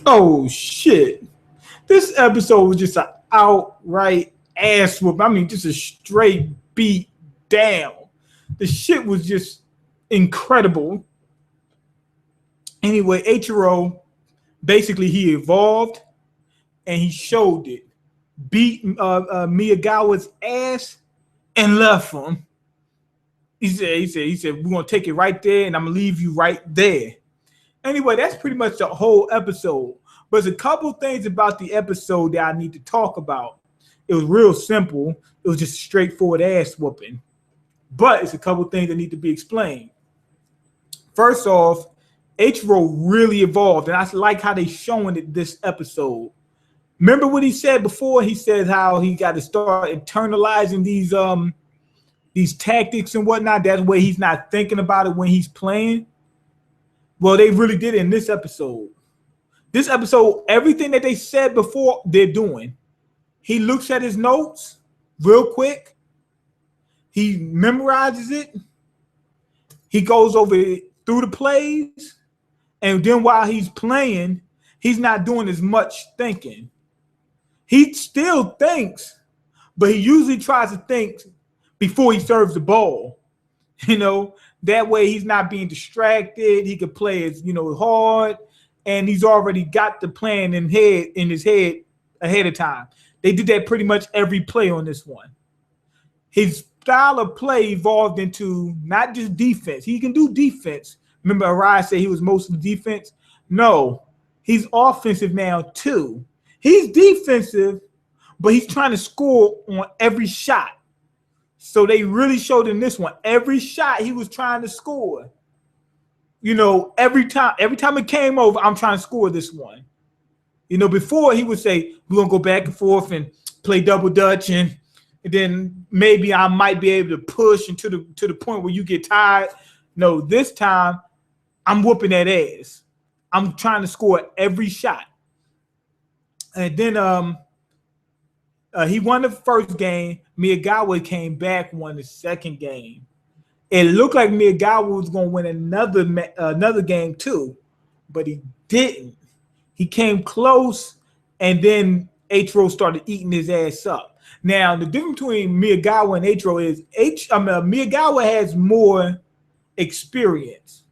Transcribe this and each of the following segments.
Oh shit! This episode was just an outright ass whoop. I mean, just a straight beat down. The shit was just incredible. Anyway, Ichiro basically he evolved and he showed it. Beat Miyagawa's ass and left him. He said, we're gonna take it right there, and I'm gonna leave you right there. Anyway, that's pretty much the whole episode. But there's a couple things about the episode that I need to talk about. It was real simple. It was just a straightforward ass whooping. But it's a couple things that need to be explained. First off, Ichiro really evolved, and I like how they showing it this episode. Remember what he said before? He said how he got to start internalizing these tactics and whatnot. That's why he's not thinking about it when he's playing. Well, they really did it in this episode. This episode, everything that they said before, they're doing. He looks at his notes real quick. He memorizes it. He goes over it through the plays. And then while he's playing, he's not doing as much thinking. He still thinks, but he usually tries to think before he serves the ball. You know, that way he's not being distracted. He can play as, hard, and he's already got the plan in his head ahead of time. They did that pretty much every play on this one. His style of play evolved into not just defense. He can do defense. Remember, Arai said he was mostly defense? No, he's offensive now too. He's defensive, but he's trying to score on every shot. So they really showed in this one. Every shot he was trying to score. Every time it came over, I'm trying to score this one. Before he would say, we're going to go back and forth and play double dutch, and then maybe I might be able to push to the point where you get tired. No, this time I'm whooping that ass. I'm trying to score every shot. And then he won the first game. Miyagawa came back, won the second game. It looked like Miyagawa was going to win another game too, but he didn't. He came close, and then Ichiro started eating his ass up. Now, the difference between Miyagawa and Ichiro is Miyagawa has more experience,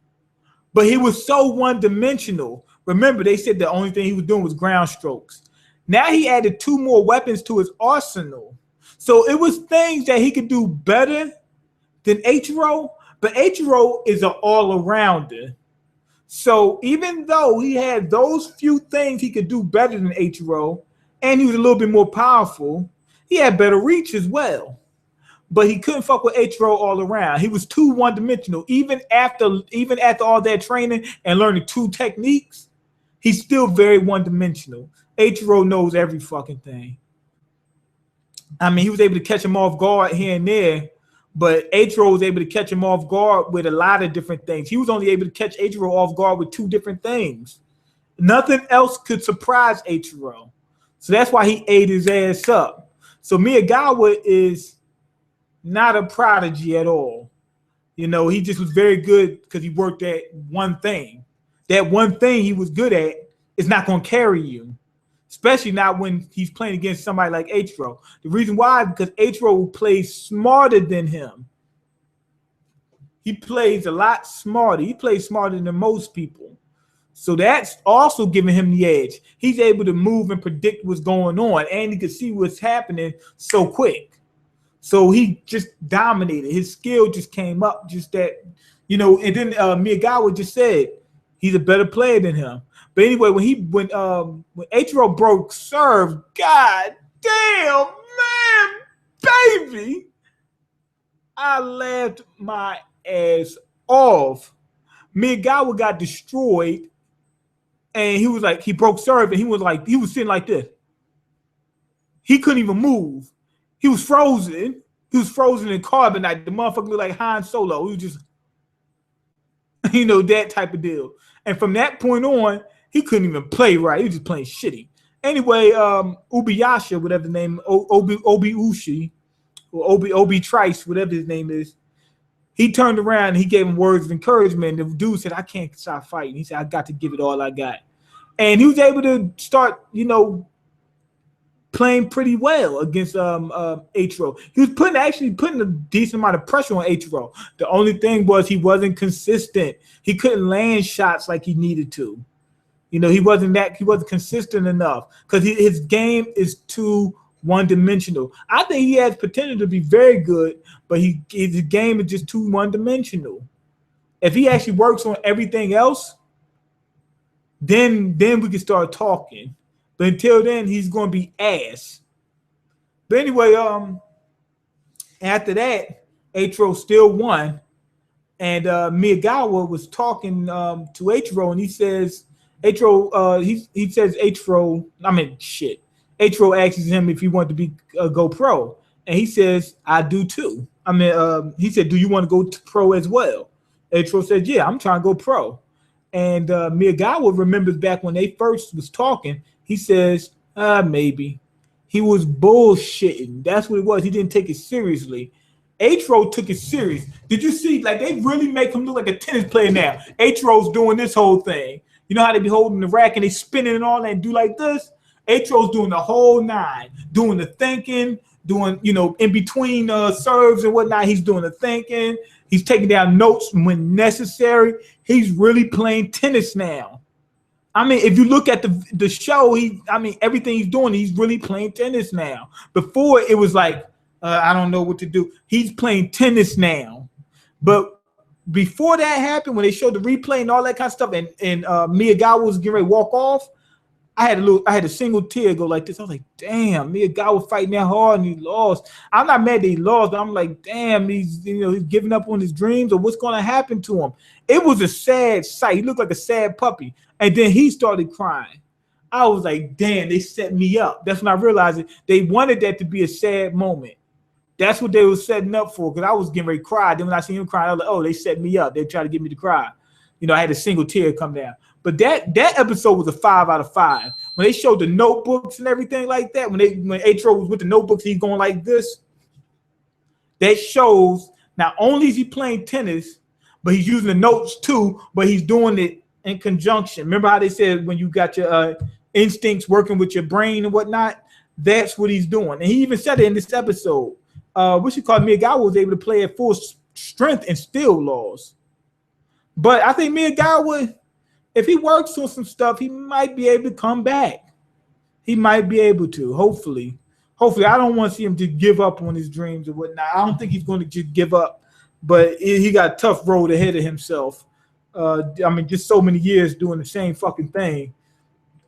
but he was so one-dimensional. Remember, they said the only thing he was doing was ground strokes. Now he added 2 more weapons to his arsenal. So it was things that he could do better than Ichiro, but Ichiro is an all-arounder. So even though he had those few things he could do better than Ichiro, and he was a little bit more powerful, he had better reach as well. But he couldn't fuck with Ichiro all around. He was too one-dimensional. Even after all that training and learning 2 techniques, he's still very one-dimensional. Ichiro knows every fucking thing. I mean, he was able to catch him off guard here and there, but Ichiro was able to catch him off guard with a lot of different things. He was only able to catch Ichiro off guard with 2 different things. Nothing else could surprise Ichiro. So that's why he ate his ass up. So Miyagawa is not a prodigy at all. He just was very good because he worked at one thing. That one thing he was good at is not going to carry you. Especially not when he's playing against somebody like Ichiro. The reason why is because Ichiro plays smarter than him. He plays a lot smarter. He plays smarter than most people. So that's also giving him the edge. He's able to move and predict what's going on, and he can see what's happening so quick. So he just dominated. His skill just came up just that, and then Miyagawa just said he's a better player than him. But anyway, when Ichiro broke serve, god damn, man, baby, I laughed my ass off. Miyagawa got destroyed, and he was like, he broke serve, and he was sitting like this. He couldn't even move. He was frozen. He was frozen in carbonite. The motherfucker looked like Han Solo. He was just, that type of deal. And from that point on, he couldn't even play right. He was just playing shitty. Anyway, Ubiyasha, whatever the name, Obi Ushi, or Obi Trice, whatever his name is, he turned around and he gave him words of encouragement. The dude said, I can't stop fighting. He said, I got to give it all I got. And he was able to start, playing pretty well against Atro. He was actually putting a decent amount of pressure on Atro. The only thing was he wasn't consistent. He couldn't land shots like he needed to. He wasn't consistent enough because his game is too one-dimensional. I think he has potential to be very good, but his game is just too one-dimensional. If he actually works on everything else, then we can start talking. But until then, he's going to be ass. But anyway, after that, Atro still won. And Miyagawa was talking to Atro, and he says, Atro asks him if he wanted to be go pro. And he says, I do too. He said, do you want to go to pro as well? Atro said, yeah, I'm trying to go pro. And Miyagawa remembers back when they first was talking, he says, maybe. He was bullshitting. That's what it was. He didn't take it seriously. Atro took it serious. Did you see? Like, they really make him look like a tennis player now. Atro's doing this whole thing. You know how they be holding the rack and they spinning and all that and do like this? Atro's doing the whole nine. Doing the thinking, doing, in between serves and whatnot. He's doing the thinking. He's taking down notes when necessary. He's really playing tennis now. If you look at the show, everything he's doing, he's really playing tennis now. Before, it was like, I don't know what to do. He's playing tennis now. But before that happened, when they showed the replay and all that kind of stuff, and Miyagawa was getting ready to walk off, I had a single tear go like this. I was like, damn, Miyagawa fighting that hard and he lost. I'm not mad that he lost, but I'm like, damn, he's giving up on his dreams, or what's going to happen to him? It was a sad sight. He looked like a sad puppy. And then he started crying. I was like, damn, they set me up. That's when I realized it. They wanted that to be a sad moment. That's what they were setting up for, because I was getting ready to cry. Then when I seen him crying, I was like, oh, they set me up. They tried to get me to cry. I had a single tear come down. But that episode was a 5 out of 5. When they showed the notebooks and everything like that, when Atro was with the notebooks, he's going like this. That shows not only is he playing tennis, but he's using the notes too, but he's doing it in conjunction. Remember how they said when you got your instincts working with your brain and whatnot? That's what he's doing. And he even said it in this episode. Miyagawa was able to play at full strength and still lost. But I think Miyagawa, if he works on some stuff, he might be able to come back. He might be able to, hopefully. Hopefully, I don't want to see him to give up on his dreams or whatnot. I don't think he's going to just give up. But he got a tough road ahead of himself. Just so many years doing the same fucking thing.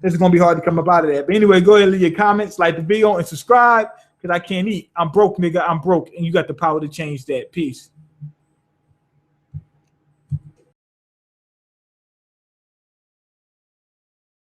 It's going to be hard to come up out of that. But anyway, go ahead and leave your comments, like the video, and subscribe, because I can't eat. I'm broke, nigga. I'm broke, and you got the power to change that. Peace.